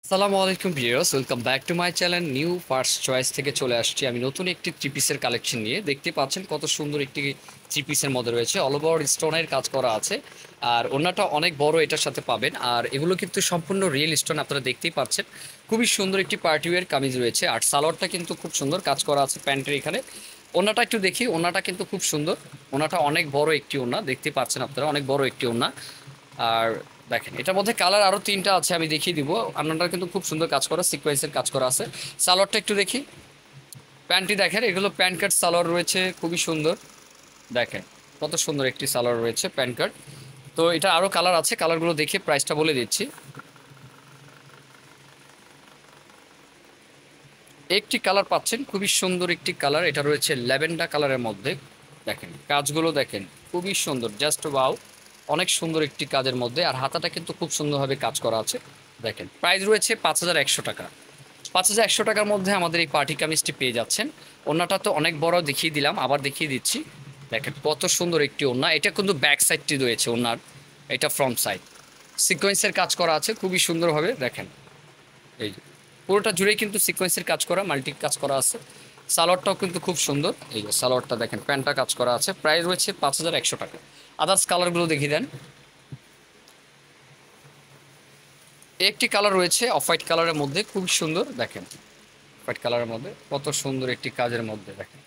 আসসালামু আলাইকুম viewers, welcome back to my channel new first choice থেকে চলে আসছি আমি নতুন একটি থ্রি পিসের কালেকশন নিয়ে। দেখতে পাচ্ছেন কত সুন্দর একটি থ্রি পিসের মধ্যে রয়েছে, অল ওভার স্টোনের কাজ করা আছে। আর ওড়নাটা অনেক বড় এটার সাথে পাবেন। আর এগুলো কিন্তু সম্পূর্ণ রিয়েল স্টোন, আপনারা দেখতেই পাচ্ছেন। খুবই সুন্দর একটি পার্টিওয়ার কামিজ রয়েছে। আর সালোয়ারটা কিন্তু খুব সুন্দর কাজ করা আছে প্যান্টের এখানে। ওড়নাটা একটু দেখি, ওড়নাটা কিন্তু খুব সুন্দর। ওড়নাটা অনেক বড় একটি ওড়না, দেখতে পাচ্ছেন আপনারা, অনেক বড় একটি ওড়না। আর দেখেন এটার মধ্যে কালার আরো তিনটা আছে, আমি দেখিয়ে দিব। আপনারা কিন্তু খুব সুন্দর কাজ করা, সিকোয়েন্সের কাজ করা আছে। সালোয়ারটা একটু দেখি, প্যান্টটি দেখেন, এগুলো প্যান্ট কাট সালোয়ার রয়েছে, খুবই সুন্দর। দেখেন কত সুন্দর একটি সালোয়ার রয়েছে প্যান্ট কাট। তো এটা আরো কালার আছে, কালারগুলো দেখে প্রাইসটা বলে দিচ্ছি। একটি কালার পাচ্ছেন, খুবই সুন্দর একটি কালার, এটা রয়েছে ল্যাভেন্ডার কালারের মধ্যে। দেখেন কাজগুলো দেখেন, খুবই সুন্দর, জাস্ট ওয়াও। অনেক সুন্দর একটি কাজের মধ্যে, আর হাতাটা কিন্তু খুব সুন্দরভাবে কাজ করা আছে। দেখেন প্রাইস রয়েছে 5100 টাকা। 5100 টাকার মধ্যে আমাদের এই পার্টি কামিজটি পেয়ে যাচ্ছেন। ওড়নাটা তো অনেক বড় দেখিয়ে দিলাম, আবার দেখিয়ে দিচ্ছি। দেখেন কত সুন্দর একটি ওড়না, এটা কিন্তু ব্যাক সাইডটি রয়েছে ওড়নার, এটা ফ্রন্ট সাইড। সিকোয়েন্সের কাজ করা আছে খুবই সুন্দরভাবে। দেখেন এই যে পুরোটা জুড়েই কিন্তু সিকোয়েন্সের কাজ করা, মাল্টি কাজ করা আছে। সালোয়ারটাও কিন্তু খুব সুন্দর, এই যে সালোয়ারটা দেখেন, প্যান্টটা কাজ করা আছে। প্রাইস রয়েছে 5100 টাকা। আদার্স কালারগুলো দেখিয়ে দেন। একটি কালার রয়েছে অফ হোয়াইট কালারের মধ্যে, খুব সুন্দর। দেখেন হোয়াইট কালারের মধ্যে কত সুন্দর একটি কাজের মধ্যে, দেখেন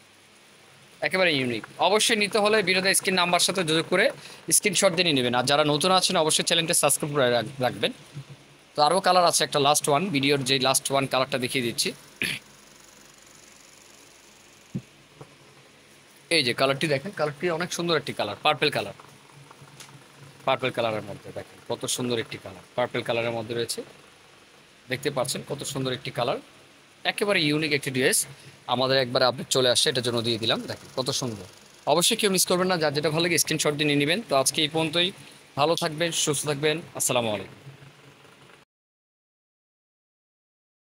একেবারে ইউনিক। অবশ্যই নিতে হলে ভিডিওতে স্ক্রিন নাম্বার সাথে যোগ করে স্ক্রিনশট দিয়ে নিয়ে নেবেন। আর যারা নতুন আছেন অবশ্যই চ্যানেলটা সাবস্ক্রাইব করে রাখবেন। তো আরও কালার আছে, একটা লাস্ট ওয়ান, ভিডিওর যে লাস্ট ওয়ান কালারটা দেখিয়ে দিচ্ছি। এই যে কালারটি দেখেন, কালারটি অনেক সুন্দর একটি কালার, পার্পেল কালার। পার্পেল কালারের মধ্যে দেখেন কত সুন্দর একটি কালার, পার্পেল কালারের মধ্যে রয়েছে। দেখতে পাচ্ছেন কত সুন্দর একটি কালার, একেবারে ইউনিক একটি ড্রেস। আমাদের একবার আপডেট চলে আসছে, এটার জন্য দিয়ে দিলাম। দেখেন কত সুন্দর। অবশ্যই কেউ মিস করবেন না, যার যেটা ভালো লাগে স্ক্রিনশট দিয়ে নিয়ে নেবেন। তো আজকে এই পর্যন্তই। ভালো থাকবেন, সুস্থ থাকবেন, আসসালামু আলাইকুম।